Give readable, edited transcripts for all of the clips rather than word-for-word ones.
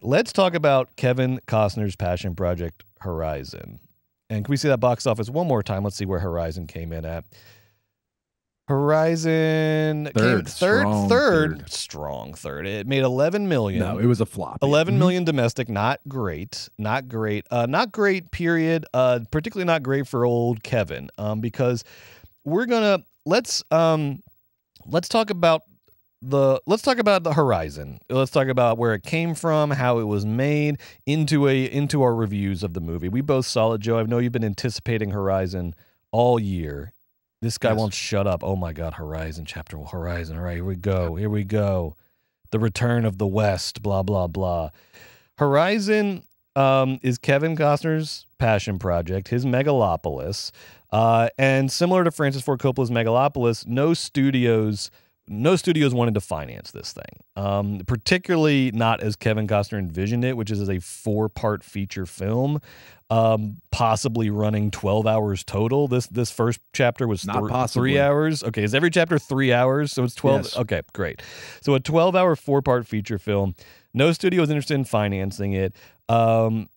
Let's talk about Kevin Costner's passion project, Horizon. And can we see that box office one more time? Let's see where Horizon came in at. Horizon strong third. It made 11 million. No, it was a flop. 11 million domestic, not great, not great period. Particularly not great for old Kevin. Because we're gonna let's talk about the Horizon. Let's talk about where it came from, how it was made, into our reviews of the movie. We both saw it, Joe. I know you've been anticipating Horizon all year. This guy won't shut up. Oh my God, Horizon. All right, here we go. The Return of the West, blah, blah, blah. Horizon is Kevin Costner's passion project, his megalopolis. And similar to Francis Ford Coppola's Megalopolis, no studios wanted to finance this thing, particularly not as Kevin Costner envisioned it, which is as a 4-part feature film, possibly running 12 hours total. This first chapter was 3 hours. Okay, is every chapter 3 hours? So it's 12. Yes. Okay, great. So a 12-hour 4-part feature film. No studio was interested in financing it.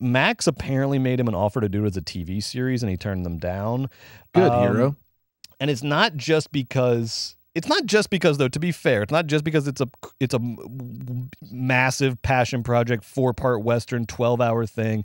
Max apparently made him an offer to do it as a TV series, and he turned them down. Good hero. And it's not just because, though, to be fair, it's not just because it's a massive passion project, 4-part Western, 12-hour thing.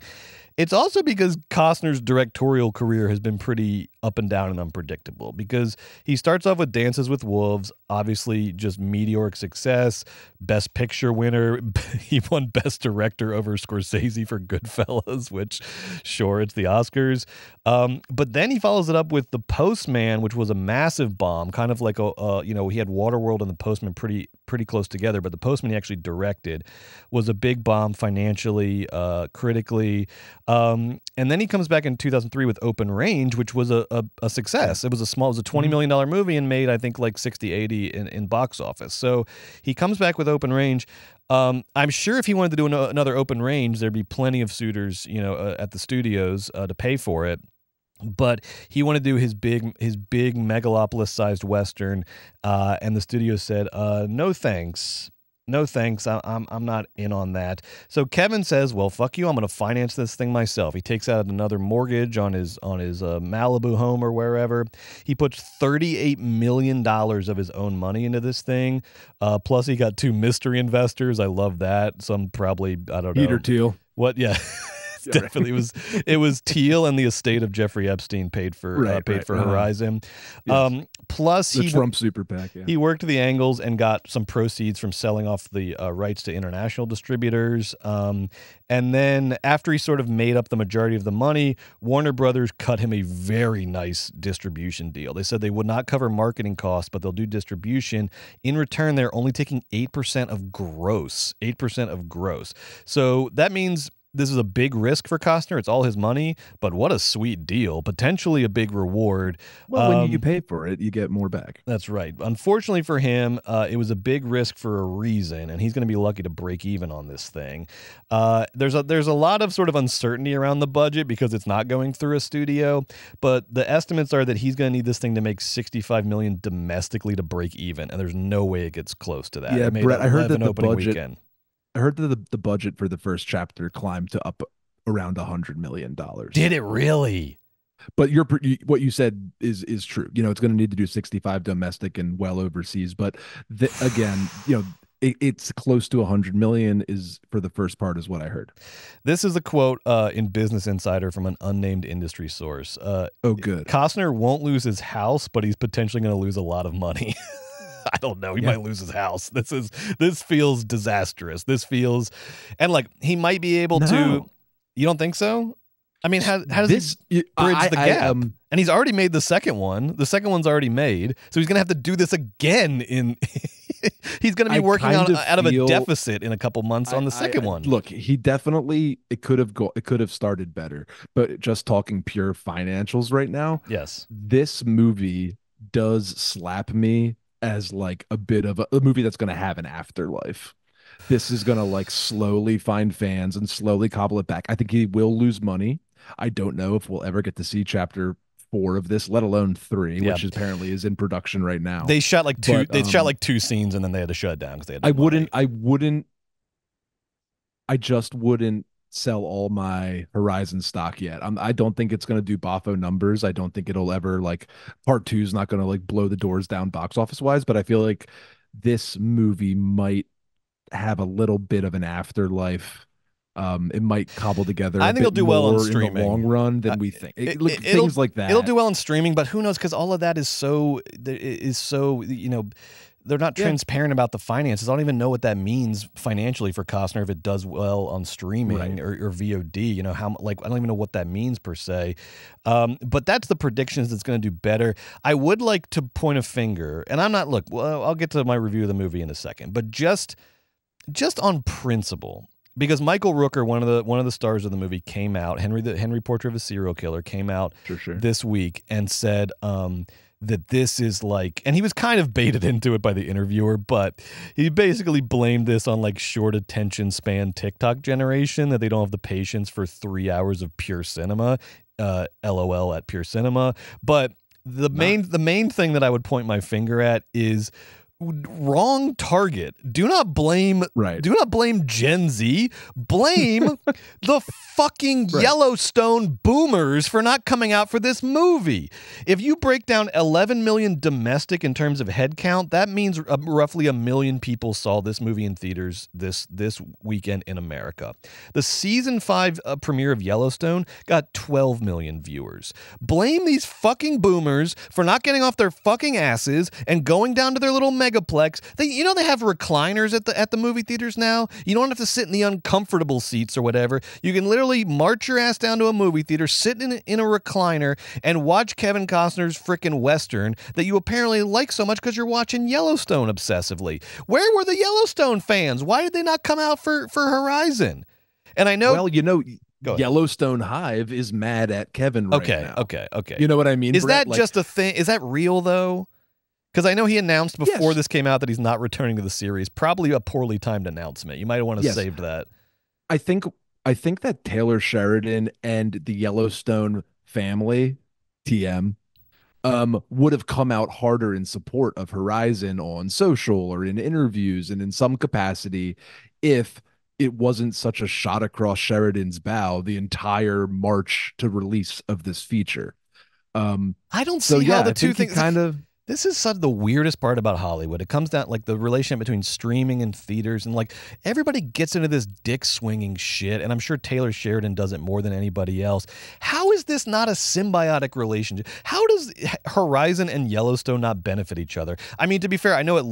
It's also because Costner's directorial career has been pretty up and down and unpredictable, because he starts off with Dances with Wolves, obviously just meteoric success, Best Picture winner. He won Best Director over Scorsese for Goodfellas, which, sure, it's the Oscars. But then he follows it up with The Postman, which was a massive bomb, kind of like he had Waterworld and The Postman pretty close together, but The Postman he actually directed was a big bomb financially, critically. And then he comes back in 2003 with Open Range, which was a success. It was a $20 million movie and made, I think, like 60, 80 in box office. So he comes back with Open Range. I'm sure if he wanted to do another Open Range, there'd be plenty of suitors, at the studios to pay for it. But he wanted to do his big megalopolis-sized Western, and the studio said, "No thanks, no thanks. I'm not in on that." So Kevin says, "Well, fuck you. I'm going to finance this thing myself." He takes out another mortgage on his Malibu home or wherever. He puts $38 million of his own money into this thing. Plus, he got 2 mystery investors. I love that. Some probably, I don't know. Peter Thiel. What? Yeah. Definitely it was Thiel and the estate of Jeffrey Epstein paid for Horizon. Yes. Plus the Trump super PAC. Yeah. He worked the angles and got some proceeds from selling off the rights to international distributors. And then after he sort of made up the majority of the money, Warner Brothers cut him a very nice distribution deal. They said they would not cover marketing costs, but they'll do distribution. In return, they're only taking 8% of gross. 8% of gross. So that means this is a big risk for Costner. It's all his money, but what a sweet deal. Potentially a big reward. Well, when you pay for it, you get more back. That's right. Unfortunately for him, it was a big risk for a reason, and he's going to be lucky to break even on this thing. There's a lot of sort of uncertainty around the budget because it's not going through a studio, but the estimates are that he's going to need this thing to make $65 million domestically to break even, and there's no way it gets close to that. Yeah, Brett, I heard that the budget. Weekend. I heard that the budget for the first chapter climbed to up around $100 million. Did it really? But what you said is true. It's going to need to do 65 domestic and well overseas. But again, it's close to 100 million is for the first part is what I heard. This is a quote in Business Insider from an unnamed industry source. Oh, good. Costner won't lose his house, but he's potentially going to lose a lot of money. I don't know. He might lose his house. This feels disastrous. This feels, and like he might be able to. You don't think so? I mean, how does he bridge the gap? And he's already made the second one. The second one's already made, so he's gonna have to do this again. He's gonna be working out of a deficit in a couple months on the second one. Look, he definitely it could have started better, but just talking pure financials right now. Yes, this movie does slap me as like a bit of a movie that's going to have an afterlife. This is going to like slowly find fans and slowly cobble it back. I think he will lose money. I don't know if we'll ever get to see chapter 4 of this, let alone 3, which apparently is in production right now. They shot like 2 they shot like 2 scenes and then they had to shut it down because they had no money. I wouldn't I just wouldn't sell all my Horizon stock yet. I don't think it's going to do boffo numbers. I don't think it'll ever like part two is not going to like blow the doors down box office wise, but I feel like this movie might have a little bit of an afterlife. It might cobble together I a think it'll bit do well on more in the streaming. long run than we think. Things like that. It'll do well on streaming, but who knows? Because all of that is so they're not transparent about the finances. I don't even know what that means financially for Costner if it does well on streaming or VOD. You know how like I don't even know what that means per se. But that's the predictions that's going to do better. I would like to point a finger, and I'm not. Look, well, I'll get to my review of the movie in a second, but just on principle. Because Michael Rooker, one of the stars of the movie, came out. Henry Portrait of a Serial Killer came out this week and said that this is like, and he was kind of baited into it by the interviewer, but he basically blamed this on like short attention span TikTok generation, that they don't have the patience for 3 hours of pure cinema. LOL at pure cinema. But the main thing that I would point my finger at is wrong target. Do not blame Gen Z. Blame the fucking Yellowstone boomers for not coming out for this movie. If you break down 11 million domestic in terms of head count, that means roughly 1 million people saw this movie in theaters this weekend in America. The season 5 premiere of Yellowstone got 12 million viewers. Blame these fucking boomers for not getting off their fucking asses and going down to their little megaplex. They have recliners at the movie theaters now. You don't have to sit in the uncomfortable seats or whatever. You can literally march your ass down to a movie theater, sit in a recliner, and watch Kevin Costner's frickin' Western that you apparently like so much because you're watching Yellowstone obsessively. Where were the Yellowstone fans? Why did they not come out for Horizon? And I know... Well, Yellowstone Hive is mad at Kevin right now. Okay. You know what I mean, Is Brett? that just a thing? Is that real, though? Because I know he announced before this came out that he's not returning to the series. Probably a poorly timed announcement. You might want to save that. I think that Taylor Sheridan and the Yellowstone family, TM, would have come out harder in support of Horizon on social or in interviews and in some capacity if it wasn't such a shot across Sheridan's bow the entire march to release of this feature. I don't see how the two things kind of... This is such the weirdest part about Hollywood. It comes down like the relationship between streaming and theaters, and like everybody gets into this dick swinging shit. And I'm sure Taylor Sheridan does it more than anybody else. How is this not a symbiotic relationship? How does Horizon and Yellowstone not benefit each other? I mean, to be fair, I know he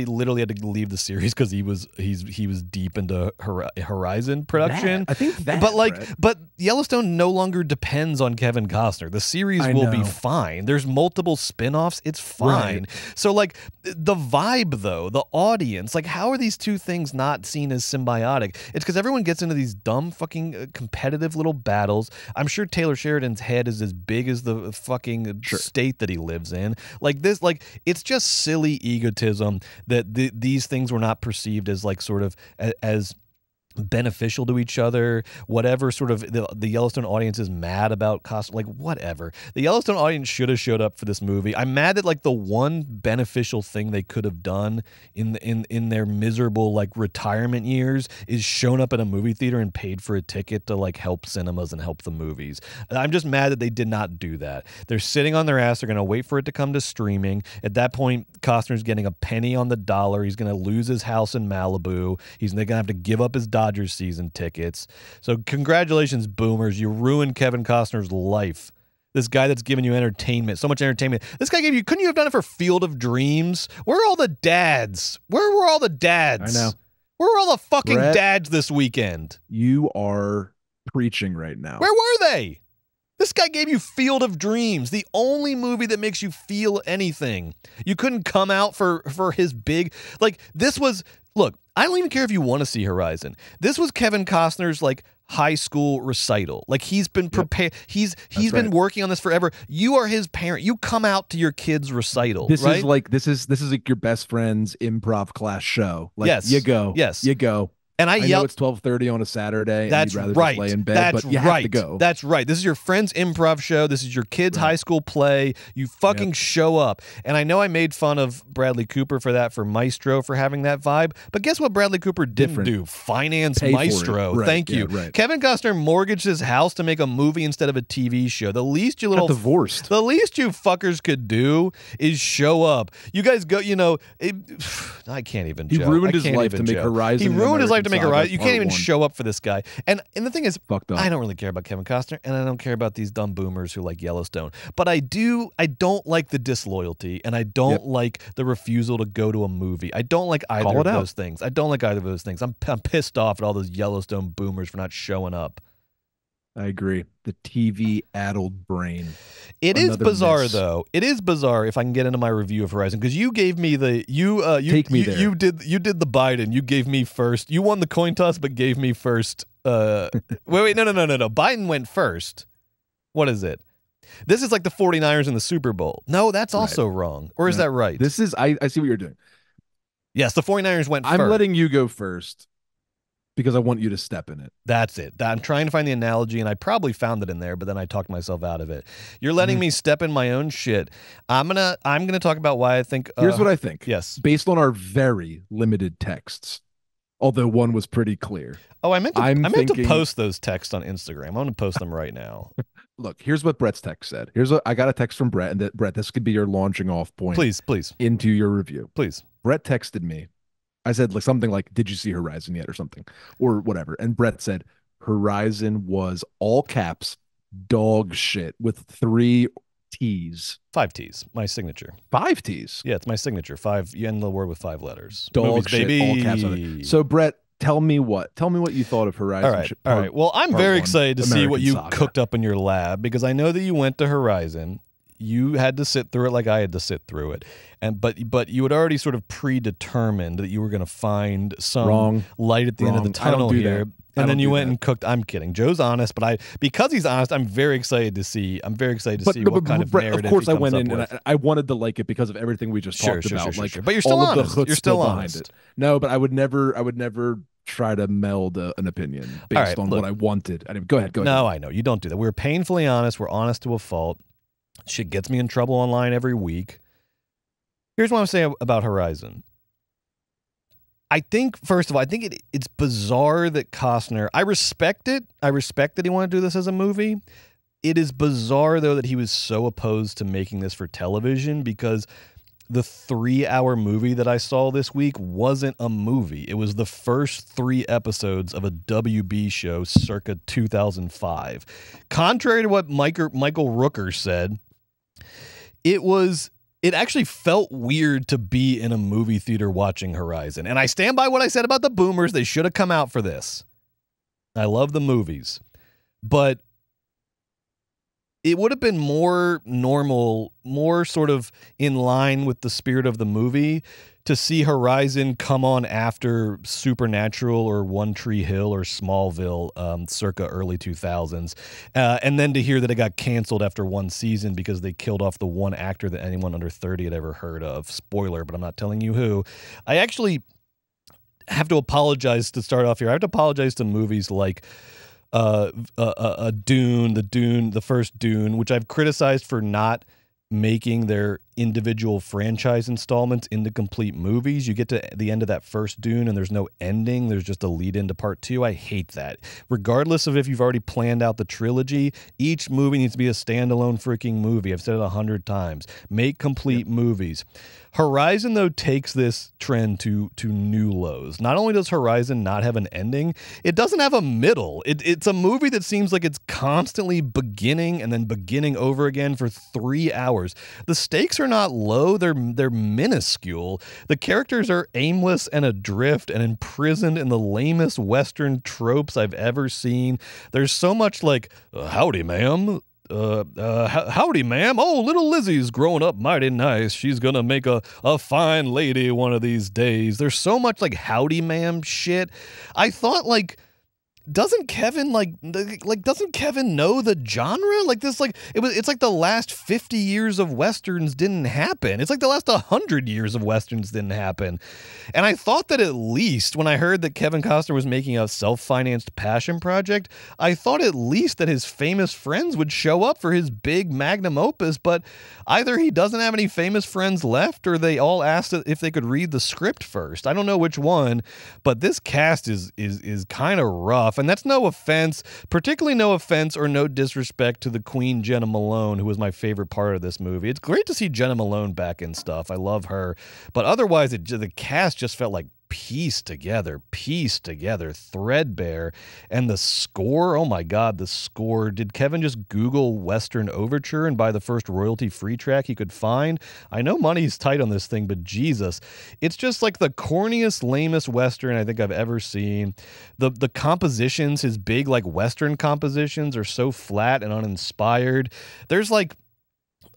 literally had to leave the series because he was deep into Horizon production. I think that, but Yellowstone no longer depends on Kevin Costner. The series will be fine. There's multiple spinoffs. It's fine. Right. So like the vibe though, the audience, like how are these two things not seen as symbiotic? It's because everyone gets into these dumb fucking competitive little battles. I'm sure Taylor Sheridan's head is as big as the fucking state that he lives in. Like this, like it's just silly egotism that these things were not perceived as like sort of as beneficial to each other. Whatever sort of the Yellowstone audience is mad about like whatever. The Yellowstone audience should have showed up for this movie. I'm mad that like the one beneficial thing they could have done in their miserable like retirement years is shown up at a movie theater and paid for a ticket to like help cinemas and help the movies. I'm just mad that they did not do that. They're sitting on their ass. They're going to wait for it to come to streaming. At that point, Costner's getting a penny on the dollar. He's going to lose his house in Malibu. He's going to have to give up his Dodgers season tickets. So congratulations, boomers. You ruined Kevin Costner's life. This guy that's giving you entertainment, so much entertainment. This guy couldn't you have done it for Field of Dreams? Where are all the dads? Where were all the dads? I know. Where were all the fucking dads this weekend? You are preaching right now. Where were they? This guy gave you Field of Dreams, the only movie that makes you feel anything. You couldn't come out for his big, like this was, look, I don't even care if you want to see Horizon. This was Kevin Costner's like high school recital. Like he's been prepared. He's been working on this forever. You are his parent. You come out to your kid's recital. This is like your best friend's improv class show. Like you go. Yes. You go. And I know yelled. it's 12:30 on a Saturday. That's and you'd rather right. Just lay in bed, That's but you right. have to go. That's right. This is your friend's improv show. This is your kid's high school play. You fucking show up. And I know I made fun of Bradley Cooper for that, for Maestro, for having that vibe. But guess what Bradley Cooper didn't do? Finance Pay Maestro. Thank you. Right. Kevin Costner mortgaged his house to make a movie instead of a TV show. The least you little divorced. The least you fuckers could do is show up. You guys go. I can't even. He ruined his life to make Horizon. He ruined his life to make Horizon. You can't even one. show up for this guy. And the thing is, fucked up. I don't really care about Kevin Costner, and I don't care about these dumb boomers who like Yellowstone. But I don't like the disloyalty, and I don't like the refusal to go to a movie. I don't like either of those things. I don't like either of those things. I'm pissed off at all those Yellowstone boomers for not showing up. I agree. The TV-addled brain. It is bizarre, though. It is bizarre. If I can get into my review of Horizon, because you gave me the you take me there. You did the Biden. You gave me first. You won the coin toss, but gave me first. Wait, no. Biden went first. What is it? This is like the 49ers in the Super Bowl. No, that's also wrong. Or is that right? This is I see what you're doing. Yes, the 49ers went first. I'm letting you go first because I want you to step in it. That's it. I'm trying to find the analogy, and I probably found it in there, but then I talked myself out of it. You're letting me step in my own shit. I'm gonna talk about why I think. Here's what I think. Yes, based on our very limited texts, although one was pretty clear. Oh, I meant to post those texts on Instagram. I'm going to post them right now. Look, here's what Brett's text said. I got a text from Brett, and that Brett, this could be your launching off point. Please, into your review. Please. Brett texted me. I said like something like, "Did you see Horizon yet?" or something, or whatever. And Brett said, "Horizon was all caps, dog shit with 3 T's, 5 T's, my signature. 5 T's. Yeah, it's my signature. 5. You end the word with 5 letters. Dog Movies, shit, baby. all caps on it. So Brett, tell me what you thought of Horizon. All right. Well, I'm very excited to see what you Saga. cooked up in your lab, because I know that you went to Horizon. You had to sit through it like I had to sit through it, but you had already sort of predetermined that you were going to find some light at the end of the tunnel here. And then you went and cooked. I'm kidding. Joe's honest, but because he's honest, I'm very excited to see. What kind of narrative. Of course, he I comes went up in with. and I wanted to like it because of everything we just talked about. Sure. But you're still honest. You're still honest. Behind it. No, but I would never try to meld an opinion based on what I wanted. Anyway, go ahead. No, I know you don't do that. We're painfully honest. We're honest to a fault. Shit gets me in trouble online every week. Here's what I'm saying about Horizon. I think, first of all, it's bizarre that Costner, I respect it. I respect that he wanted to do this as a movie. It is bizarre, though, that he was so opposed to making this for television, because the 3-hour movie that I saw this week wasn't a movie. It was the first 3 episodes of a WB show circa 2005. Contrary to what Michael Rooker said, it actually felt weird to be in a movie theater watching Horizon. And I stand by what I said about the boomers. They should have come out for this. I love the movies. But it would have been more normal, more sort of in line with the spirit of the movie to see Horizon come on after Supernatural or One Tree Hill or Smallville, circa early 2000s. And then to hear that it got canceled after 1 season because they killed off the one actor that anyone under 30 had ever heard of. Spoiler, but I'm not telling you who. I actually have to apologize to start off here. I have to apologize to movies like Dune, the first Dune, which I've criticized for not making their individual franchise installments into complete movies. You get to the end of that first Dune and there's no ending. There's just a lead into part 2. I hate that. Regardless of if you've already planned out the trilogy, each movie needs to be a standalone freaking movie. I've said it 100 times. Make complete movies. Horizon, though, takes this trend to new lows. Not only does Horizon not have an ending, it doesn't have a middle. It's a movie that seems like it's constantly beginning and then beginning over again for 3 hours. The stakes are not low, they're minuscule. The characters are aimless and adrift and imprisoned in the lamest Western tropes I've ever seen. There's so much like, howdy, ma'am. Howdy, ma'am. Oh, little Lizzie's growing up mighty nice. She's gonna make a fine lady one of these days. There's so much like howdy, ma'am shit. I thought like doesn't Kevin doesn't Kevin know the genre? Like this, like it's like the last 50 years of Westerns didn't happen. It's like the last 100 years of Westerns didn't happen. And I thought that at least when I heard that Kevin Costner was making a self-financed passion project, I thought at least that his famous friends would show up for his big magnum opus, but either he doesn't have any famous friends left or they all asked if they could read the script first. I don't know which one, but this cast is kind of rough. And that's no offense, particularly no offense or no disrespect to the Queen Jenna Malone, who was my favorite part of this movie. It's great to see Jenna Malone back in stuff. I love her. But otherwise, the cast just felt like pieced together, threadbare. And the score, oh my God, the score. Did Kevin just Google Western Overture and buy the first royalty-free track he could find? I know money's tight on this thing, but Jesus. It's just like the corniest, lamest Western I think I've ever seen. The compositions, his big like Western compositions are so flat and uninspired. There's like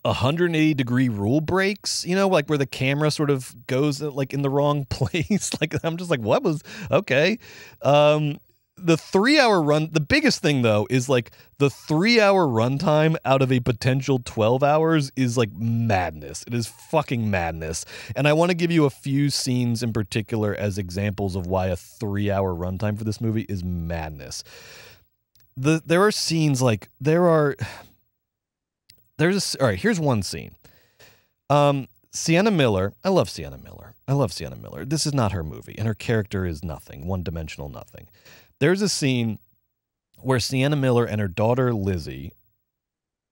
180-degree rule breaks, you know, like where the camera sort of goes like in the wrong place. Like I'm just like, what was okay? The 3-hour run, the biggest thing though is like the 3-hour runtime out of a potential 12 hours is like madness. It is fucking madness. And I want to give you a few scenes in particular as examples of why a 3-hour runtime for this movie is madness. There are scenes like all right, here's one scene. Sienna Miller. I love Sienna Miller. This is not her movie, and her character is nothing, one-dimensional nothing. There's a scene where Sienna Miller and her daughter Lizzie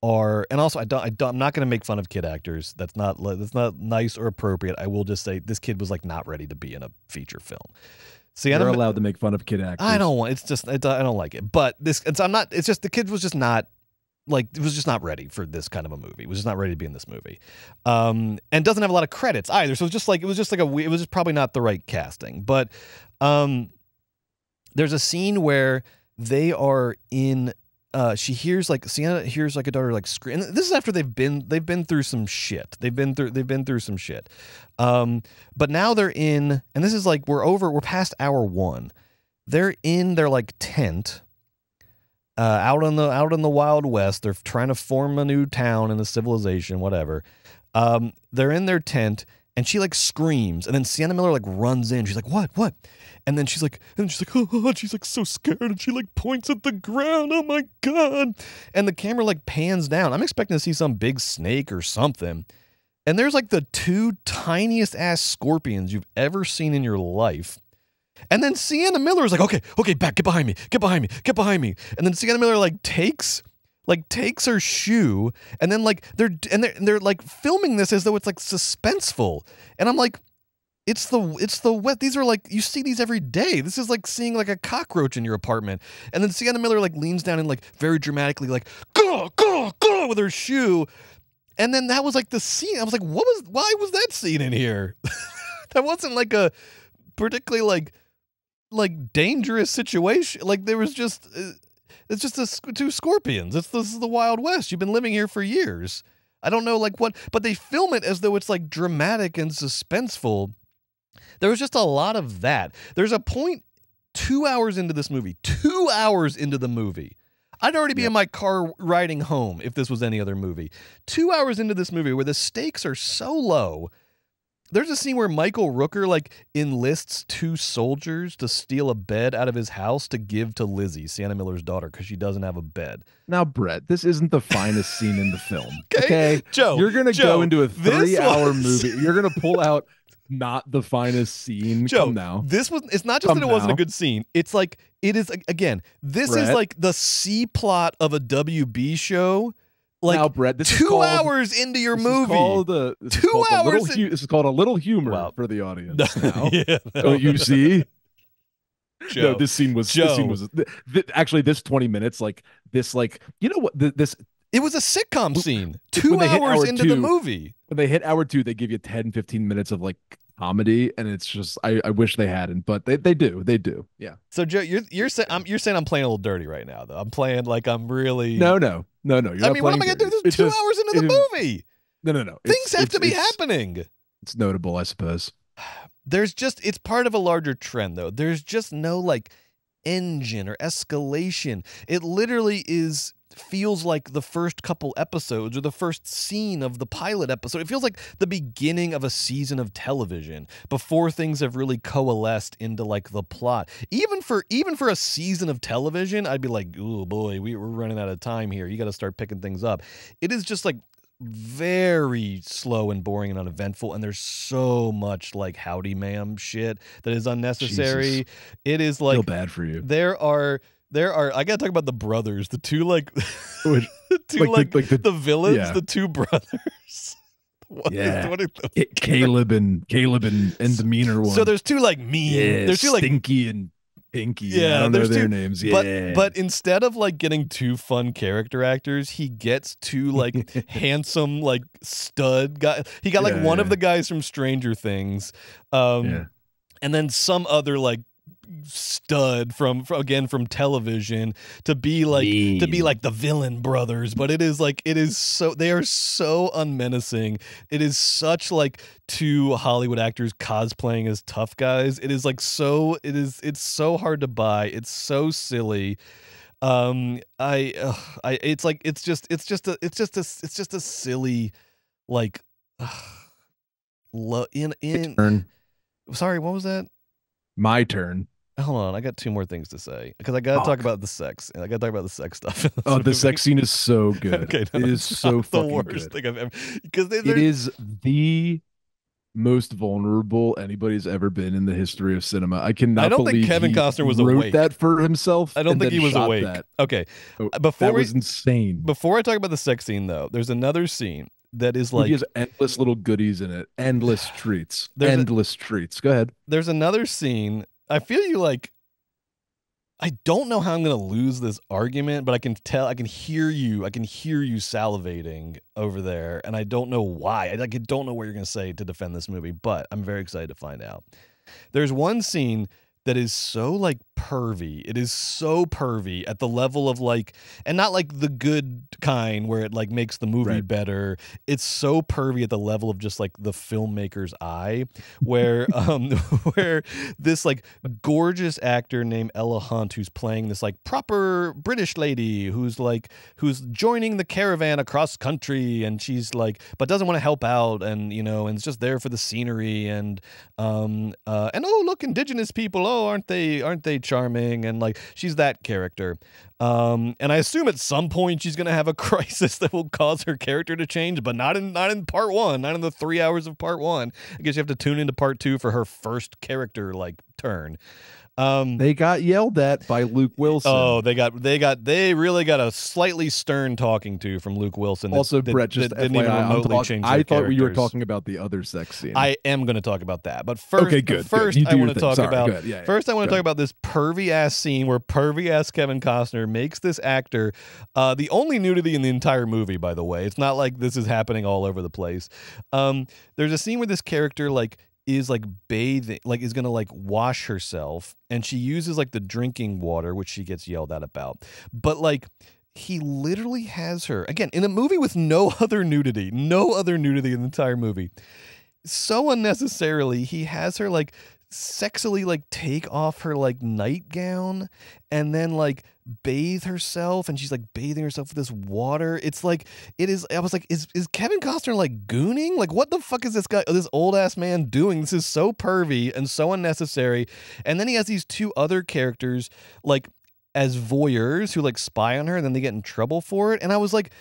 are, and also I'm not going to make fun of kid actors. That's not nice or appropriate. I will just say this kid was like not ready to be in a feature film. You're allowed to make fun of kid actors. I don't want. I don't like it. But I'm not. It's just the kid was just not. Like, it was just not ready for this kind of a movie. It was just not ready to be in this movie. And doesn't have a lot of credits either. So it was just probably not the right casting. But there's a scene where they are in, Sienna hears like a daughter like scream. And this is after they've been through some shit. They've been through some shit. But now they're in, and this is like, we're past hour 1. They're in their like tent. Out in the Wild West. They're trying to form a new town and a civilization, whatever. They're in their tent, and she like screams, and then Sienna Miller like runs in. She's like, "What?" And then she's like, "Oh," she's like so scared, and she like points at the ground. Oh my God! And the camera like pans down. I'm expecting to see some big snake or something, and there's like the 2 tiniest ass scorpions you've ever seen in your life. And then Sienna Miller is like, okay, back, get behind me. And then Sienna Miller like takes her shoe, and then like they're like filming this as though it's like suspenseful. And I'm like, it's the wet. These are like, you see these every day. This is like seeing like a cockroach in your apartment. And then Sienna Miller like leans down and like very dramatically like go with her shoe. And then that was like the scene. I was like, why was that scene in here? That wasn't like a particularly like dangerous situation. Like there was just it's just 2 scorpions. This is the Wild West. You've been living here for years. I don't know like what, but they film it as though it's like dramatic and suspenseful. There was just a lot of that. There's a point 2 hours into this movie, 2 hours into the movie. I'd already be in my car riding home if this was any other movie. 2 hours into this movie where the stakes are so low. There's a scene where Michael Rooker like enlists 2 soldiers to steal a bed out of his house to give to Lizzie, Sienna Miller's daughter, because she doesn't have a bed. Now, Brett, this isn't the finest scene in the film. Okay? Joe, you're gonna go into a 3-hour movie. You're gonna pull out not the finest scene. Joe, come now. It's not just that it wasn't a good scene. It's like it is again. This Brett. Is like the C plot of a WB show. Like now, Brett, this 2 hours into your movie. This is called a little humor for the audience. Now. Yeah, don't you see? Joe, no, this scene was actually this 20 minutes like this like you know what this it was a sitcom scene 2 hours into the movie. When they hit hour 2, they give you 10-15 minutes of like comedy, and it's just I wish they hadn't, but they do. Yeah. So Joe, you're saying I'm playing a little dirty right now though. I'm playing like I'm really No. I mean, what am I gonna do? This is 2 hours into the movie. No. Things have to be happening. It's notable, I suppose. It's part of a larger trend though. There's just no like engine or escalation. It literally feels like the first couple episodes or the first scene of the pilot episode. It feels like the beginning of a season of television before things have really coalesced into like the plot. Even for a season of television, I'd be like, oh boy, we're running out of time here. You got to start picking things up. It is just like very slow and boring and uneventful, and there's so much like howdy ma'am shit that is unnecessary. Jesus. It is like, feel bad for you. There are I gotta talk about the brothers, the two like Which, the two like the villains, yeah. the two brothers. What Caleb and the meaner one. So there's two like mean. Yeah, there's two like Stinky and Pinky. Yeah, I don't know their names. Yeah, but instead of like getting two fun character actors, he gets two like handsome like stud guy. He got like one of the guys from Stranger Things, and then some other like stud from television to be like the villain brothers. But it is so, they are so unmenacing. It is such like two Hollywood actors cosplaying as tough guys. It is like so, it's so hard to buy. It's so silly. It's just a silly like sorry, what was that? My turn. Hold on, I got two more things to say because I gotta talk about the sex. And I gotta talk about the sex stuff. Oh, the sex scene is so good. Okay, it is so fucking the worst good. thing I've ever, because it is the most vulnerable anybody's ever been in the history of cinema. I don't think Kevin Costner was wrote awake. That for himself. I don't think he was awake. That. Okay, that was insane. Before I talk about the sex scene, though, there's another scene that is like, he has endless little goodies in it, endless treats, treats. Go ahead. There's another scene. I feel you like. I don't know how I'm going to lose this argument, but I can hear you salivating over there, and I don't know why. I don't know what you're going to say to defend this movie, but I'm very excited to find out. There's one scene that is so like pervy. It is so pervy at the level of like, and not like the good kind where it like makes the movie better. It's so pervy at the level of just like the filmmaker's eye, where where this like gorgeous actor named Ella Hunt, who's playing this like proper British lady who's joining the caravan across country, and she's like, but doesn't want to help out, and and it's just there for the scenery, and oh look, indigenous people, oh aren't they charming, and like she's that character, and I assume at some point she's gonna have a crisis that will cause her character to change, but not in part one, not in the 3 hours of part one. I guess you have to tune into part two for her first character like turn. They got yelled at by Luke Wilson. Oh, they really got a slightly stern talking to from Luke Wilson. Also, Brett, just didn't even remotely change. I thought you were talking about the other sex scene. I am going to talk about that, but first, okay, good. First, good. I want to talk about. First, I want to talk about this pervy ass scene where pervy ass Kevin Costner makes this actor the only nudity in the entire movie. By the way, it's not like this is happening all over the place. There's a scene where this character is like bathing, like is gonna like wash herself, and she uses like the drinking water, which she gets yelled at about. But like he literally has her again in a movie with no other nudity in the entire movie. So unnecessarily, he has her like sexily like take off her like nightgown and then like bathe herself, and she's like bathing herself with this water. It's like, it is, I was like, is Kevin Costner like gooning? Like what the fuck is this old ass man doing? This is so pervy and so unnecessary. And then he has these two other characters like as voyeurs who like spy on her, and then they get in trouble for it. And I was like,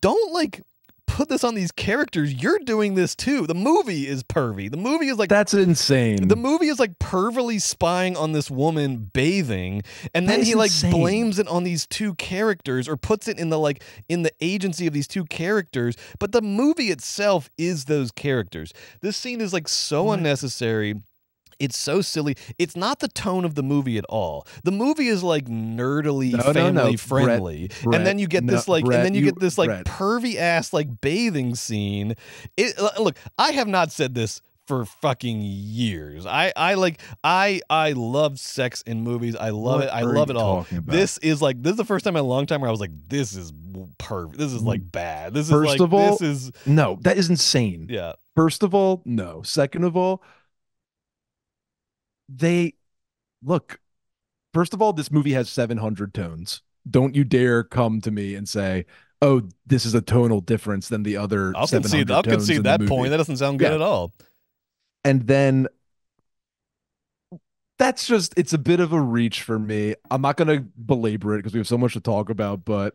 don't like put this on these characters. You're doing this too. The movie is pervy. The movie is like, that's insane. The movie is like pervily spying on this woman bathing, and then he like blames it on these two characters, or puts it in the agency of these two characters. But the movie itself is those characters. This scene is like so unnecessary. It's so silly. It's not the tone of the movie at all. The movie is like nerdily family friendly, Brett, and then you get this pervy ass like bathing scene. Look, I have not said this for fucking years. I love sex in movies. I love it. I love it all. This is the first time in a long time where I was like, this is perv. This is like bad. This is first of all, no, that is insane. Yeah. First of all, no. Second of all, they look, First of all, this movie has 700 tones. Don't you dare come to me and say, "Oh, this is a tonal difference than the other I'll 700 tones concede in the that point. movie." That doesn't sound good Yeah. at all. And then that's just, it's a bit of a reach for me. I'm not going to belabor it because we have so much to talk about, but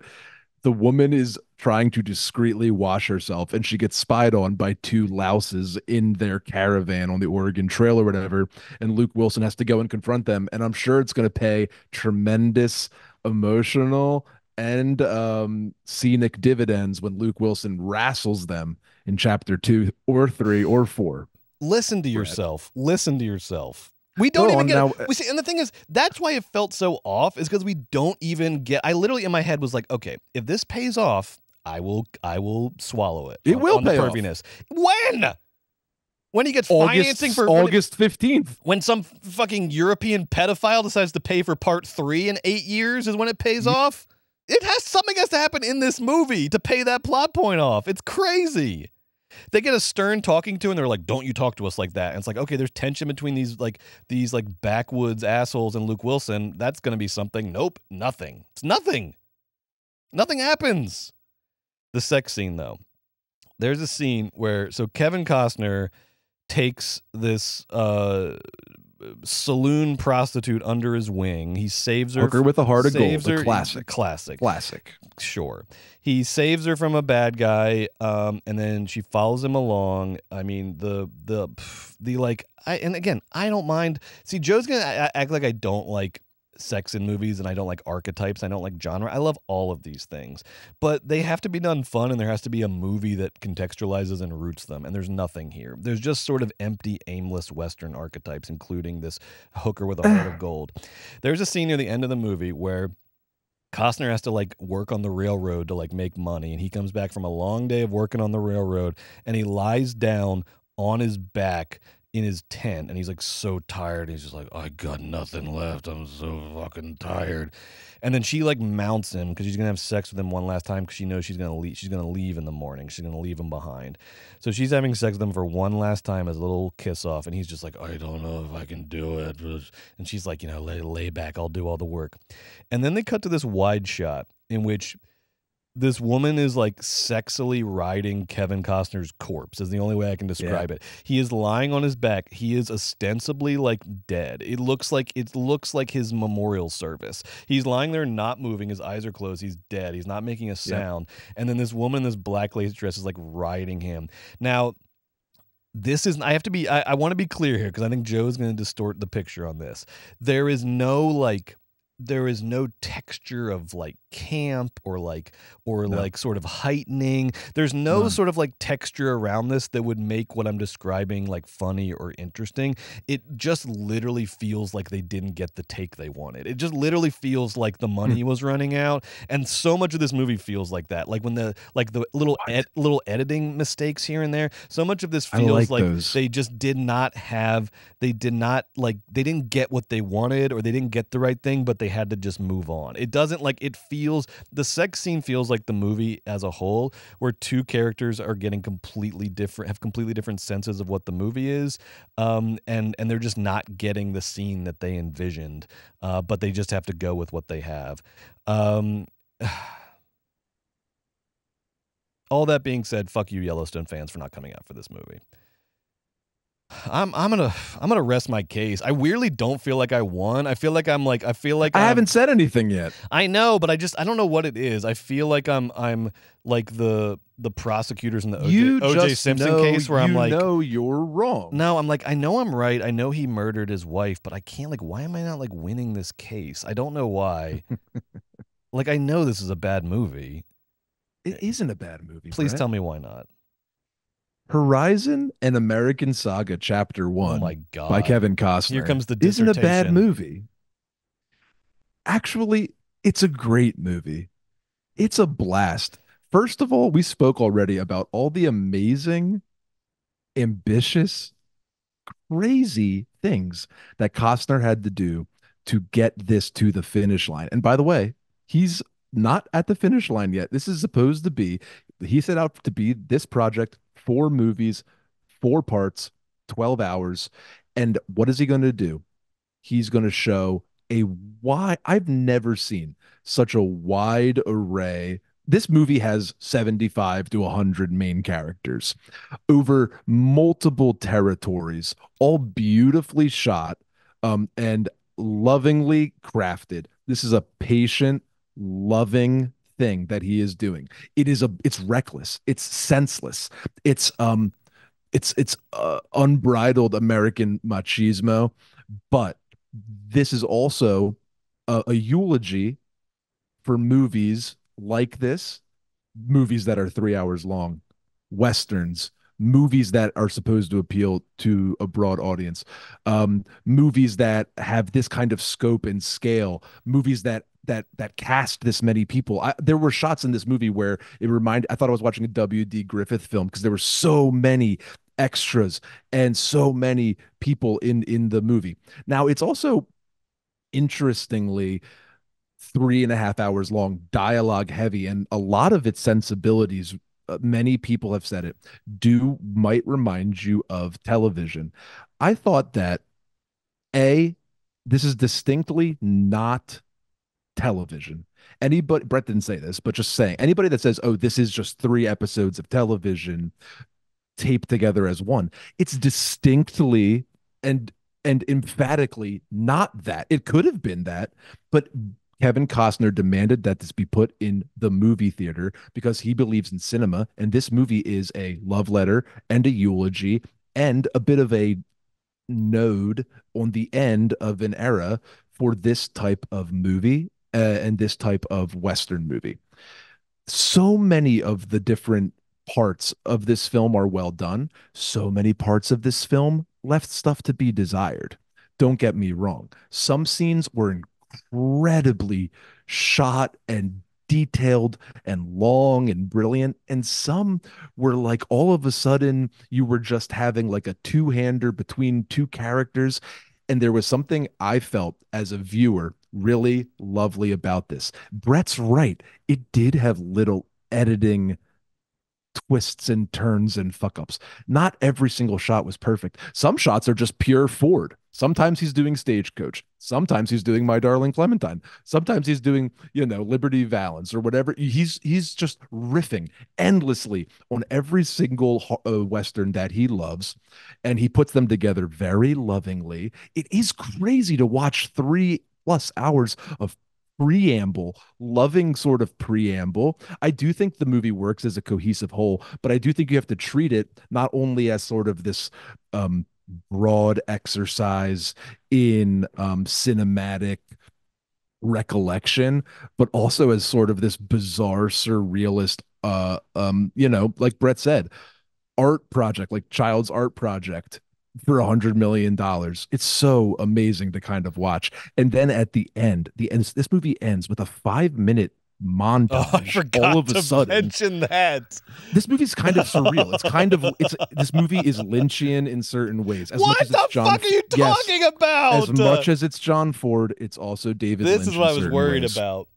the woman is trying to discreetly wash herself and she gets spied on by two louses in their caravan on the Oregon Trail or whatever. And Luke Wilson has to go and confront them. And I'm sure it's going to pay tremendous emotional and scenic dividends when Luke Wilson wrestles them in chapter 2 or 3 or 4. Listen to Brett. yourself. Listen to yourself. We don't Go even on get now. it. We see, and the thing is, that's why it felt so off, is because we don't even get. I literally in my head was like, okay, if this pays off, I will swallow it. It will on the pay off. perviness. When he gets August, financing for August 15th. when some fucking European pedophile decides to pay for part 3 in 8 years is when it pays off. Something has to happen in this movie to pay that plot point off. It's crazy. They get a Stern talking to, and they're like, "Don't you talk to us like that?" And it's like, okay, there's tension between these backwoods assholes and Luke Wilson. That's gonna be something. Nope, nothing. It's nothing. Nothing happens. The sex scene, though. There's a scene where Kevin Costner takes this saloon prostitute under his wing. He saves her. Hooker with a heart of gold. Classic. Classic. Sure. He saves her from a bad guy, and then she follows him along. I mean, and again, I don't mind. See, Joe's gonna act like I don't like sex in movies and I don't like archetypes. I don't like genre. I love all of these things, but they have to be done fun, and there has to be a movie that contextualizes and roots them. And there's nothing here. There's just sort of empty, aimless Western archetypes, including this hooker with a heart of gold. There's a scene near the end of the movie where Costner has to work on the railroad to make money, and he comes back from a long day of working on the railroad, and he lies down on his back in his tent, and he's so tired. He's just like, I got nothing left. I'm so fucking tired. And then she mounts him because she's gonna have sex with him one last time because she knows she's gonna leave. She's gonna leave in the morning. She's gonna leave him behind. So she's having sex with him for one last time as a little kiss off, and he's just like, I don't know if I can do it. And she's like, lay back. I'll do all the work. And then they cut to this wide shot in which this woman is sexily riding Kevin Costner's corpse is the only way I can describe it. He is lying on his back. He is ostensibly dead. It looks like his memorial service. He's lying there not moving. His eyes are closed. He's dead. He's not making a sound. And then this woman in this black lace dress is riding him. Now, I want to be clear here because I think Joe's going to distort the picture on this. There is no texture of camp or sort of heightening. There's no sort of texture around this that would make what I'm describing funny or interesting. It just literally feels like they didn't get the take they wanted. It just literally feels like the money was running out, and so much of this movie feels like that. When the little editing mistakes here and there. So much of this feels they just did not have. They didn't get what they wanted, or they didn't get the right thing, but they had to just move on. It doesn't the sex scene feels like the movie as a whole, where two characters are getting have completely different senses of what the movie is, and they're just not getting the scene that they envisioned, but they just have to go with what they have. All that being said, fuck you, Yellowstone fans, for not coming out for this movie. I'm gonna rest my case. I weirdly don't feel like I won. I feel like I haven't said anything yet. I know, but I don't know what it is. I feel like I'm like the prosecutors in the OJ Simpson case where I'm you're wrong. No, I'm I know I'm right. I know he murdered his wife, but I can't why am I not winning this case? I don't know why. I know this is a bad movie. It isn't a bad movie. Please Brett. tell me why not. Horizon and American Saga Chapter 1 oh my God. by Kevin Costner. Here comes the dissertation. Isn't a bad movie. Actually, it's a great movie. It's a blast. First of all, we spoke already about all the amazing, ambitious, crazy things that Costner had to do to get this to the finish line. And by the way, he's not at the finish line yet. This is supposed to be, he set out to be this project, 4 movies, 4 parts, 12 hours. And what is he going to do? He's going to show a wide, I've never seen such a wide array. This movie has 75 to 100 main characters over multiple territories, all beautifully shot, and lovingly crafted. This is a patient, loving thing that he is doing. It's reckless, it's senseless, it's unbridled American machismo, but this is also a eulogy for movies like this, movies that are 3 hours long, westerns, movies that are supposed to appeal to a broad audience, movies that have this kind of scope and scale, movies that cast this many people. There were shots in this movie where I thought I was watching a W.D. Griffith film because there were so many extras and so many people in the movie. Now it's also interestingly 3.5 hours long, dialogue heavy, and a lot of its sensibilities, many people have said it, do might remind you of television. I thought that A, this is distinctly not television. Anybody, Brett didn't say this, but just saying, anybody that says, oh, this is just 3 episodes of television taped together as one, it's distinctly and emphatically not that. It could have been that, but Kevin Costner demanded that this be put in the movie theater because he believes in cinema, and this movie is a love letter and a eulogy and a bit of a node on the end of an era for this type of movie, and this type of Western movie. So many of the different parts of this film are well done. So many parts of this film left stuff to be desired. Don't get me wrong. Some scenes were incredibly shot and detailed and long and brilliant. And some were like all of a sudden you were just having like a two-hander between two characters. And there was something I felt as a viewer really lovely about this. Brett's right. It did have little editing twists and turns and fuck ups. Not every single shot was perfect. Some shots are just pure Ford. Sometimes he's doing Stagecoach. Sometimes he's doing My Darling Clementine. Sometimes he's doing, Liberty Valance or whatever. He's just riffing endlessly on every single Western that he loves, and he puts them together very lovingly. It is crazy to watch 3+ hours of preamble, loving sort of preamble. I do think the movie works as a cohesive whole, but I do think you have to treat it not only as sort of this broad exercise in cinematic recollection, but also as sort of this bizarre surrealist like Brett said, art project, like child's art project for $100 million. It's so amazing to kind of watch. And then at the end, this movie ends with a 5 minute Oh, I montage. All forgot of a to sudden, mention that. this movie's kind of surreal. It's this movie is Lynchian in certain ways. As much What as it's the John, fuck are you yes, talking as about? much as it's John Ford, it's also David This Lynch is in what I was certain worried ways. about.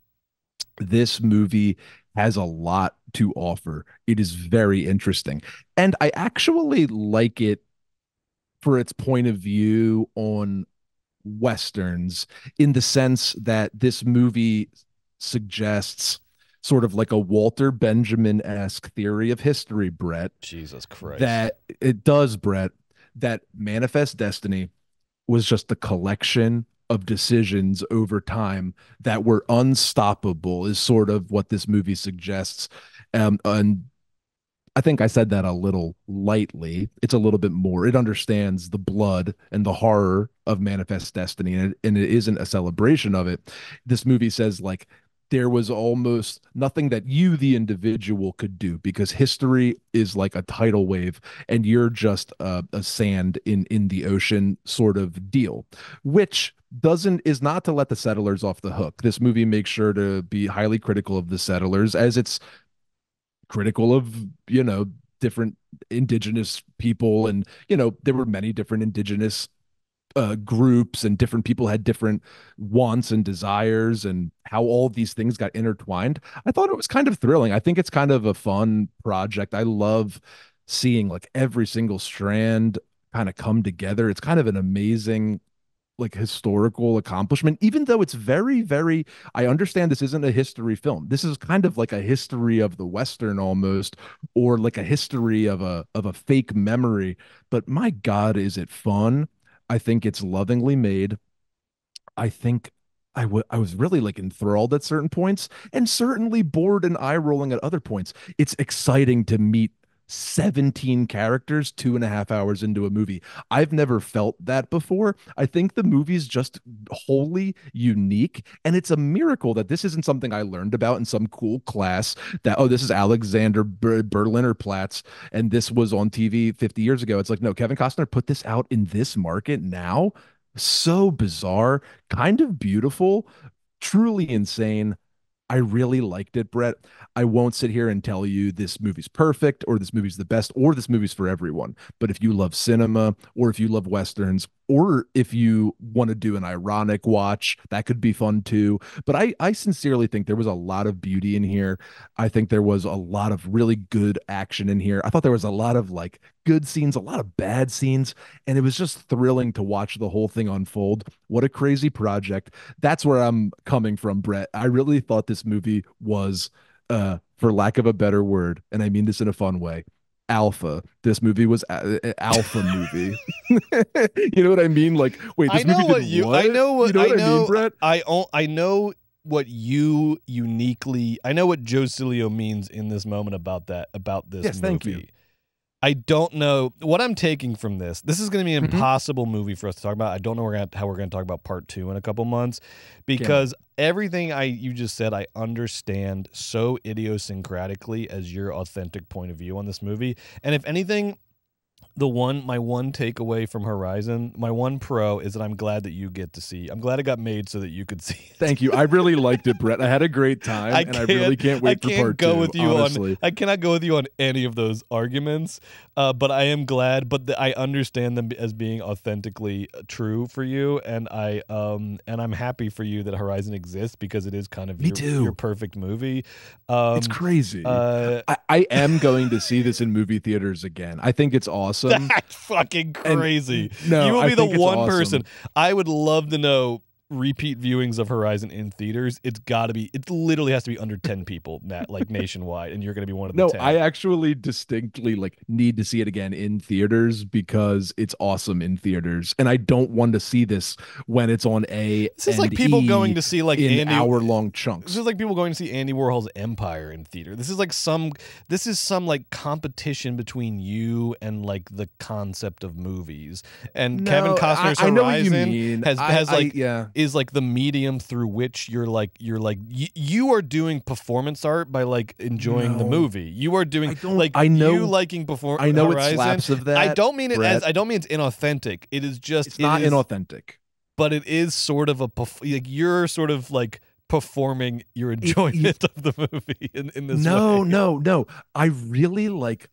This movie has a lot to offer. It is very interesting. And I actually like it for its point of view on westerns, in the sense that this movie suggests sort of like a Walter Benjamin-esque theory of history, Brett, Jesus Christ. that it does, Brett, that Manifest Destiny was just a collection of decisions over time that were unstoppable, is sort of what this movie suggests. And I think I said that a little lightly. It's a little bit more. It understands the blood and the horror of Manifest Destiny, and it isn't a celebration of it. This movie says, like, there was almost nothing that you, the individual, could do because history is like a tidal wave, and you're just a sand in the ocean sort of deal, which doesn't is not to let the settlers off the hook. This movie makes sure to be highly critical of the settlers, as it's critical of different indigenous people, and there were many different indigenous groups, and different people had different wants and desires, and how all these things got intertwined. I thought it was kind of thrilling. I think it's kind of a fun project. I love seeing like every single strand kind of come together. It's kind of an amazing like historical accomplishment, even though it's very, very, I understand this isn't a history film. This is kind of like a history of the Western almost, or like a history of a fake memory. But my God, is it fun? I think it's lovingly made. I think I was really like enthralled at certain points and certainly bored and eye rolling at other points. It's exciting to meet 17 characters 2.5 hours into a movie. I've never felt that before. I think the movie's just wholly unique. And it's a miracle that this isn't something I learned about in some cool class that, oh, this is Alexander Berliner Platz and this was on TV 50 years ago. It's like, no, Kevin Costner put this out in this market now. So bizarre, kind of beautiful, truly insane. I really liked it, Brett. I won't sit here and tell you this movie's perfect or this movie's the best or this movie's for everyone. But if you love cinema or if you love Westerns or if you want to do an ironic watch, that could be fun too. But I sincerely think there was a lot of beauty in here. I think there was a lot of really good action in here. I thought there was a lot of like good scenes, a lot of bad scenes, and it was just thrilling to watch the whole thing unfold. What a crazy project. That's where I'm coming from, Brett. I really thought this movie was, for lack of a better word, and I mean this in a fun way, alpha. This movie was alpha movie. You know what I mean? Like, wait, this movie did what? I know what you know I what know. I mean, Brett? I know what you uniquely. I know what Joe Cilio means in this moment about this Yes, movie. thank you. I don't know what I'm taking from this. This is going to be an impossible movie for us to talk about. I don't know how we're going to talk about part 2 in a couple months because everything you just said, I understand so idiosyncratically as your authentic point of view on this movie. And if anything, my one takeaway from Horizon, my one pro is that I'm glad that you get to see. I'm glad it got made so that you could see it. Thank you. I really liked it, Brett. I had a great time, and I really can't wait for part 2. Honestly, I cannot go with you on any of those arguments, but I am glad. But I understand them as being authentically true for you, and I'm happy for you that Horizon exists because it is kind of your perfect movie. It's crazy. I am going to see this in movie theaters again. I think it's awesome. That's fucking crazy. No, you will be the one awesome. person. I would love to know repeat viewings of Horizon in theaters. It literally has to be under 10 people, like nationwide, and you're going to be one of the 10. I actually distinctly like need to see it again in theaters because it's awesome in theaters, and I don't want to see this when it's on A. This is like people going to see like in hour-long chunks. This is like people going to see Andy Warhol's Empire in theater. This is some like competition between you and like the concept of movies. And Kevin Costner's Horizon is like the medium through which you're you are doing performance art by like enjoying the movie. You are doing you liking performance. I know Horizon. It slaps of that. I don't mean it Brett. I don't mean it's inauthentic. It is just it's not inauthentic. But it is sort of you're sort of like performing your enjoyment of the movie in this way. No. I really like.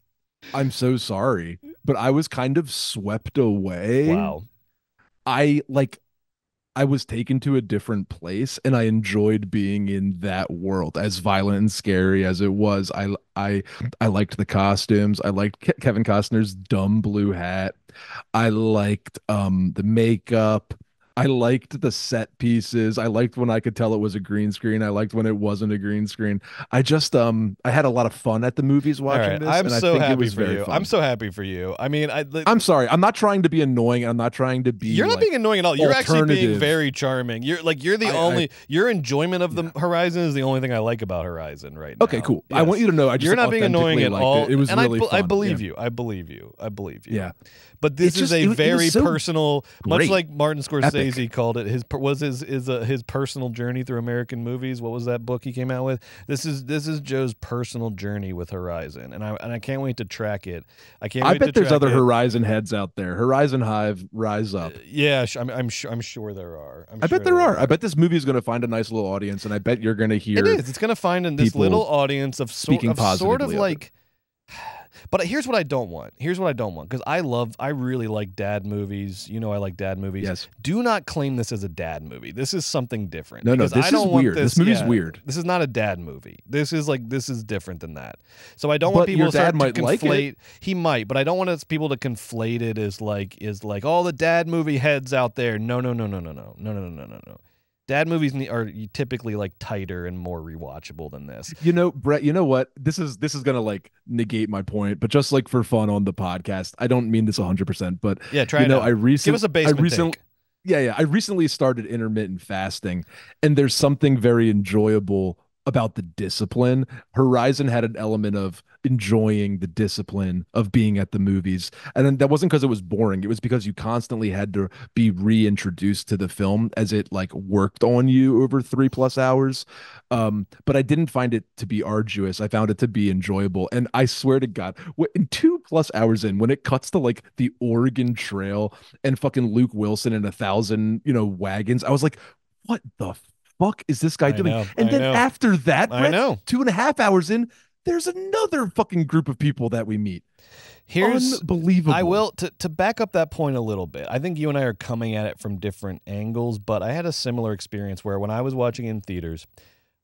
I'm so sorry, but I was kind of swept away. Wow. I was taken to a different place and I enjoyed being in that world, as violent and scary as it was. I liked the costumes. I liked Kevin Costner's dumb blue hat. I liked the makeup. I liked the set pieces. I liked when I could tell it was a green screen. I liked when it wasn't a green screen. I just I had a lot of fun at the movies watching this. I'm and so I think happy it was for very you. fun. I'm so happy for you. I mean, I'm sorry. I'm not trying to be annoying. I'm not trying to be. You're not like, being annoying at all. You're actually being alternative. very charming. You're the only. Your enjoyment of the Horizon is the only thing I like about Horizon right now. Okay, cool. Yes. I want you to know. You're not being annoying at all. It was and really fun. I believe you. I believe you. I believe you. Yeah. But this is a very personal, much great. like Martin Scorsese Epic. called it. His personal journey through American movies. What was that book he came out with? This is Joe's personal journey with Horizon, and I can't wait to track it. I bet there's other Horizon heads out there. Horizon Hive, rise up. Yeah, I'm sure there are. I bet there are. I bet this movie is going to find a nice little audience, and I bet you're going to hear. It is. It's going to find in this little audience of speaking sort of positively like. But here's what I don't want. Here's what I don't want, because I really like dad movies. You know, I like dad movies. Yes. Do not claim this as a dad movie. This is something different. No, because this I don't is want weird. This movie's weird. This is not a dad movie. This is different than that. So I don't want people your to start dad might to like conflate. it. He might, but I don't want people to conflate it as like all the dad movie heads out there. No. Dad movies are typically like tighter and more rewatchable than this. You know, Brett, you know what? This is gonna like negate my point, but just like for fun on the podcast, I don't mean this 100%, but yeah, try it out. Give us a basement take. Yeah. I recently started intermittent fasting, and there's something very enjoyable about the discipline. Horizon had an element of enjoying the discipline of being at the movies. And then that wasn't because it was boring. It was because you constantly had to be reintroduced to the film as it like worked on you over 3+ hours. But I didn't find it to be arduous. I found it to be enjoyable. And I swear to God, in 2+ hours in, when it cuts to like the Oregon Trail and fucking Luke Wilson and 1,000, wagons, I was like, what the fuck is this guy doing? And then after that, Brett, 2.5 hours in, there's another fucking group of people that we meet. Here's unbelievable. I will to back up that point a little bit. I think you and I are coming at it from different angles, but I had a similar experience where when I was watching in theaters,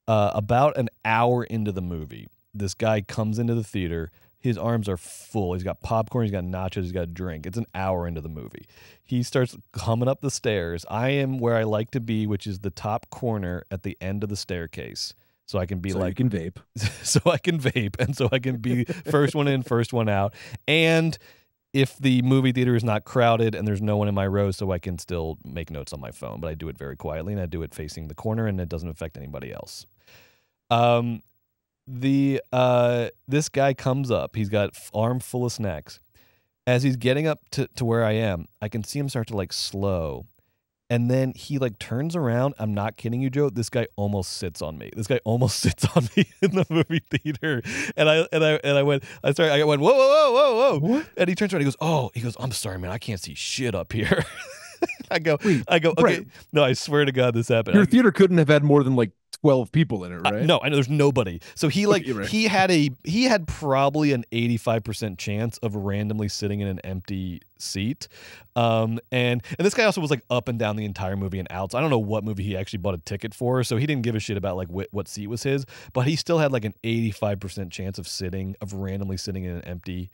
about an hour into the movie, this guy comes into the theater. His arms are full. He's got popcorn. He's got nachos. He's got a drink. It's an hour into the movie. He starts coming up the stairs. I am where I like to be, which is the top corner at the end of the staircase. So I can be you can vape. So I can vape. And so I can be first one in, first one out. And if the movie theater is not crowded and there's no one in my row, so I can still make notes on my phone. But I do it very quietly, and I do it facing the corner, and it doesn't affect anybody else. This guy comes up. He's got arm full of snacks. As he's getting up to where I am, I can see him start to like slow. And then he like turns around. I'm not kidding you, Joe. This guy almost sits on me. This guy almost sits on me in the movie theater. And I went, whoa. What? And he turns around. He goes, I'm sorry, man. I can't see shit up here. I go, okay. Right. No, I swear to God, this happened. Your theater couldn't have had more than like 12 people in it, right? No, I know there's nobody. So he like Right. he had probably an 85% chance of randomly sitting in an empty seat. And this guy also was like up and down the entire movie and out. So I don't know what movie he actually bought a ticket for. So he didn't give a shit about like what seat was his, but he still had like an 85% chance of randomly sitting in an empty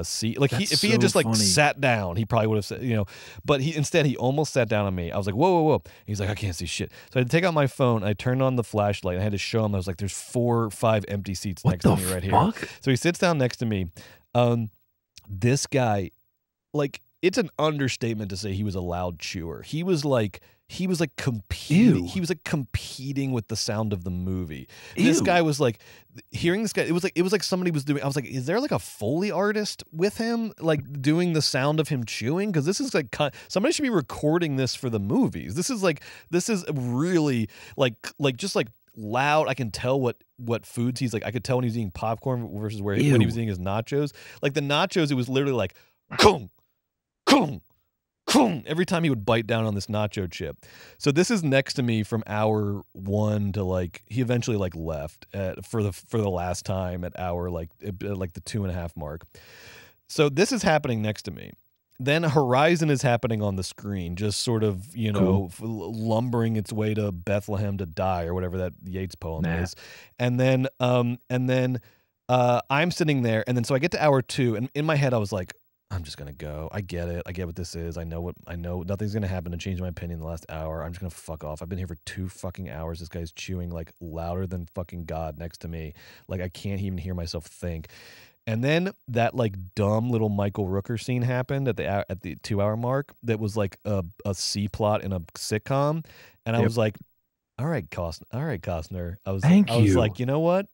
seat. Like if he had just like sat down, he probably would have said, but he almost sat down on me. I was like, whoa. He's like, I can't see shit. So I had to take out my phone. I turned on the flashlight and I had to show him. I was like, there's 4 or 5 empty seats next to me right here. So he sits down next to me. This guy, like, it's an understatement to say he was a loud chewer. He was competing. Ew. He was like competing with the sound of the movie. Ew. This guy was like hearing this guy. It was like somebody was doing. I was like, is there like a Foley artist with him, like doing the sound of him chewing? Because this is like somebody should be recording this for the movies. This is really like just like loud. I can tell what foods he's like. I could tell when he's eating popcorn versus when he was eating his nachos. Like the nachos, it was literally like, kung, kung. Every time he would bite down on this nacho chip. So this is next to me from hour 1 to like he eventually like left for the last time at hour like the 2.5 mark. So this is happening next to me. Then Horizon is happening on the screen, just sort of lumbering its way to Bethlehem to die or whatever that Yeats poem is. And then I'm sitting there, and then so I get to hour 2, and in my head I was like, I'm just gonna go. I get it. I get what this is. I know nothing's gonna happen to change my opinion in the last hour. I'm just gonna fuck off. I've been here for 2 fucking hours. This guy's chewing like louder than fucking God next to me. Like I can't even hear myself think. And then that like dumb little Michael Rooker scene happened at the 2-hour mark. That was like a C plot in a sitcom, and I was like, all right, Costner. I was like, you know what?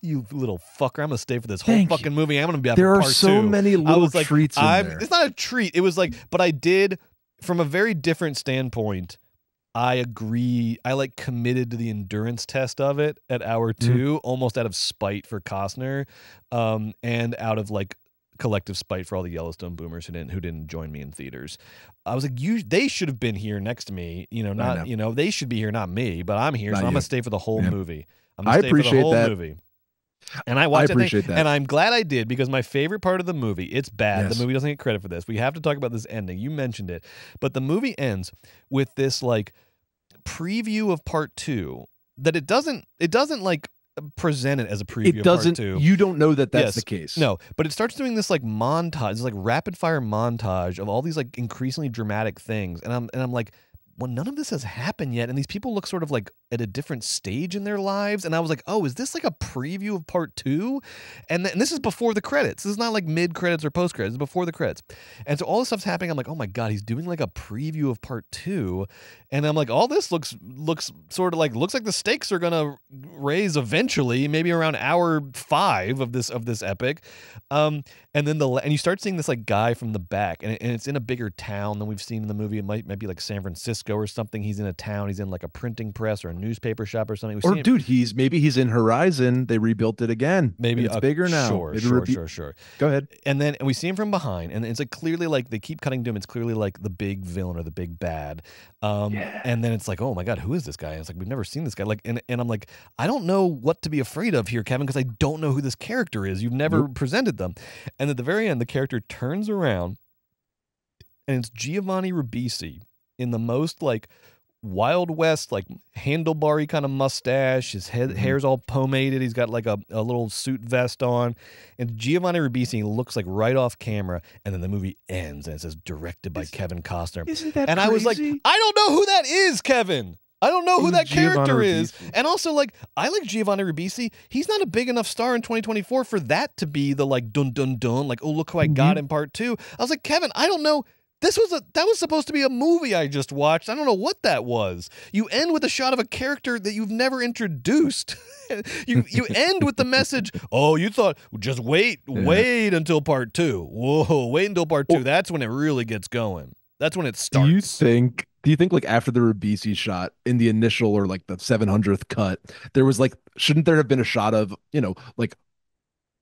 You little fucker, I'm gonna stay for this whole fucking movie. I'm gonna be out for part 2. There are so many little treats in there. It's not a treat. It was like, but I did, from a very different standpoint, I agree. I like committed to the endurance test of it at hour 2, almost out of spite for Costner, and out of like collective spite for all the Yellowstone boomers who didn't join me in theaters. I was like, they should have been here next to me. They should be here, not me. But I'm here, so I'm gonna stay for the whole movie. I'm gonna stay for the whole movie. And I watched appreciate that. and I'm glad I did, because my favorite part of the movie, it's bad. Yes. The movie doesn't get credit for this. We have to talk about this ending. You mentioned it. But the movie ends with this like preview of part 2 that it doesn't like present it as a preview It doesn't. of part 2. You don't know that that's Yes. the case. No, but it starts doing this like montage, this like rapid fire montage of all these like increasingly dramatic things. And I'm like, well, none of this has happened yet, and these people look sort of like at a different stage in their lives. And I was like, oh, is this like a preview of part 2? And this is before the credits. This is not like mid credits or post credits. It's before the credits. And so all this stuff's happening. I'm like, oh my god, he's doing like a preview of part 2. And I'm like, all this looks sort of like, looks like the stakes are gonna raise eventually, maybe around hour 5 of this epic. And then and you start seeing this like guy from the back, and it's in a bigger town than we've seen in the movie. It might be like San Francisco or something. He's in a town. He's in like a printing press or a newspaper shop or something. Or dude, maybe he's in Horizon. They rebuilt it again. Maybe it's bigger now. Sure. Go ahead. And we see him from behind, and it's like clearly like they keep cutting to him. It's clearly like the big villain or the big bad. And then it's like, oh my god, who is this guy? And it's like, we've never seen this guy. Like, and I'm like, I don't know what to be afraid of here, Kevin, because I don't know who this character is. You've never presented them. And at the very end, the character turns around, and it's Giovanni Ribisi in the most like Wild West, like handlebar-y kind of mustache. His hair's all pomaded. He's got like a little suit vest on. And Giovanni Ribisi looks like right off camera. And then the movie ends, and it says directed by Kevin Costner. Isn't that and crazy? I was like, I don't know who that is, Kevin. I don't know who that character is. And also, like, I like Giovanni Ribisi. He's not a big enough star in 2024 for that to be the like dun dun dun, like, oh, look who I got in part 2. I was like, Kevin, I don't know. That was supposed to be a movie I just watched. I don't know what that was. You end with a shot of a character that you've never introduced. you end with the message, oh, you thought, just wait until part 2. Whoa, wait until part 2. That's when it really gets going. That's when it starts. Do you think like after the Ribisi shot in the initial or like the 700th cut, there was like, shouldn't there have been a shot of, like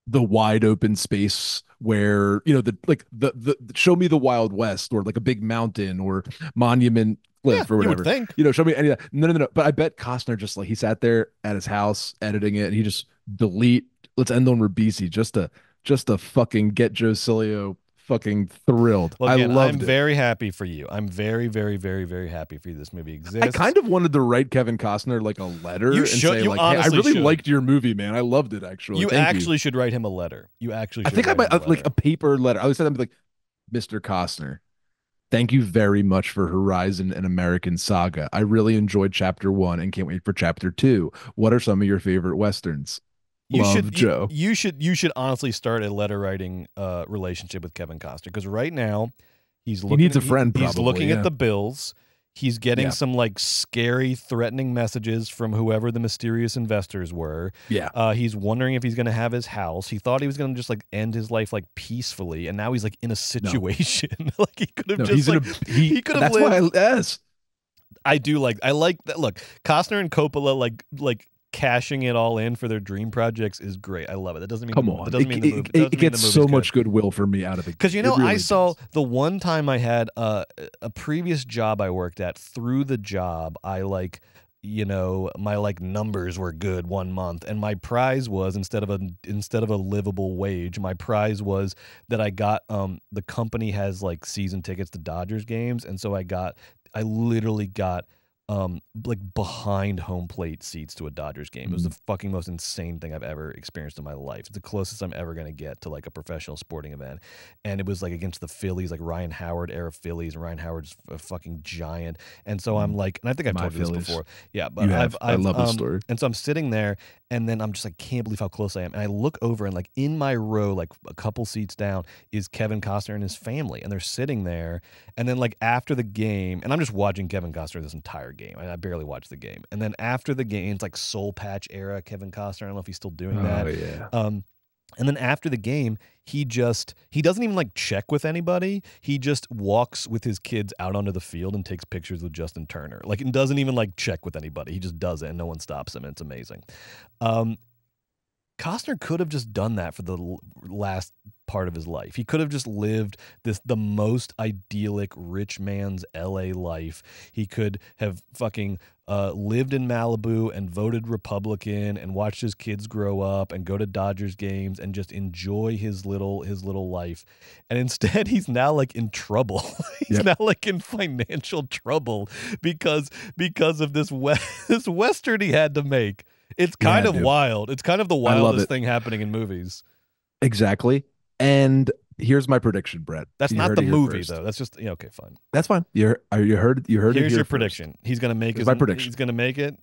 the wide open space where, the show me the Wild West, or like a big mountain or monument cliff or whatever. You would think. Show me any of that. No. But I bet Costner just like, he sat there at his house editing it, and he just let's end on Ribisi just to fucking get Joe Cilio fucking thrilled. Well, again, I'm very happy for you. I'm very, very, very, very happy for you. This movie exists. I kind of wanted to write Kevin Costner like a letter and say like, hey, I really liked your movie, man. I loved it, actually. You actually should write him a letter. You actually should. I think I might like a paper letter. I would say, like, Mr. Costner, thank you very much for Horizon and American Saga. I really enjoyed chapter 1 and can't wait for chapter 2. What are some of your favorite Westerns? Joe. You should honestly start a letter writing relationship with Kevin Costner, because right now he needs a friend. He's looking at the bills. He's getting some like scary, threatening messages from whoever the mysterious investors were. Yeah. He's wondering if he's going to have his house. He thought he was going to just like end his life like peacefully, and now he's like in a situation like he could have he could have lived. I like that. Look, Costner and Coppola like cashing it all in for their dream projects is great. I love it. That doesn't mean it gets so much goodwill for me out of it. Because I saw the one time I had a previous job I worked at. Through the job, I my like numbers were good one month, and my prize was instead of a livable wage, my prize was that I got the company has like season tickets to Dodgers games, and so I literally got like behind home plate seats to a Dodgers game. It was the fucking most insane thing I've ever experienced in my life. It's the closest I'm ever going to get to like a professional sporting event. And it was like against the Phillies, like Ryan Howard era Phillies, and Ryan Howard's a fucking giant. And so I'm like, and I think I've told you this before. Yeah, but I love this story. And so I'm sitting there, and then I'm just like, can't believe how close I am. And I look over, and like in my row, like a couple seats down, is Kevin Costner and his family. And they're sitting there. And then like after the game, and I'm just watching Kevin Costner this entire game. I barely watched the game. And then after the game, it's like Soul Patch era Kevin Costner. I don't know if he's still doing that. Yeah. And then after the game, he doesn't even like check with anybody. He just walks with his kids out onto the field and takes pictures with Justin Turner. Like, and doesn't even like check with anybody. He just does it, and no one stops him. And it's amazing. Costner could have just done that for the last part of his life. He could have just lived the most idyllic rich man's LA life. He could have fucking lived in Malibu and voted Republican and watched his kids grow up and go to Dodgers games and just enjoy his little life. And instead, he's now like in trouble. He's now like in financial trouble because of this this Western he had to make. It's kind of wild. It's kind of the wildest thing happening in movies. Exactly. And here's my prediction, Brett. That's not the movie, though. That's just okay, fine. That's fine. You heard Here's it here your prediction. He's gonna make my prediction. He's gonna make it.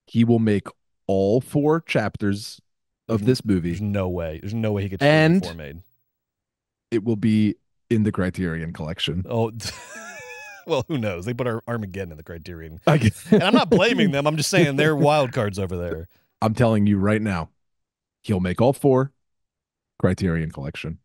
He will make all 4 chapters of this movie. There's no way. There's no way he gets 4 made. It will be in the Criterion Collection. Oh, well, who knows? They put Armageddon in the Criterion, and I'm not blaming them. I'm just saying they're wild cards over there. I'm telling you right now, he'll make all 4 Criterion Collection.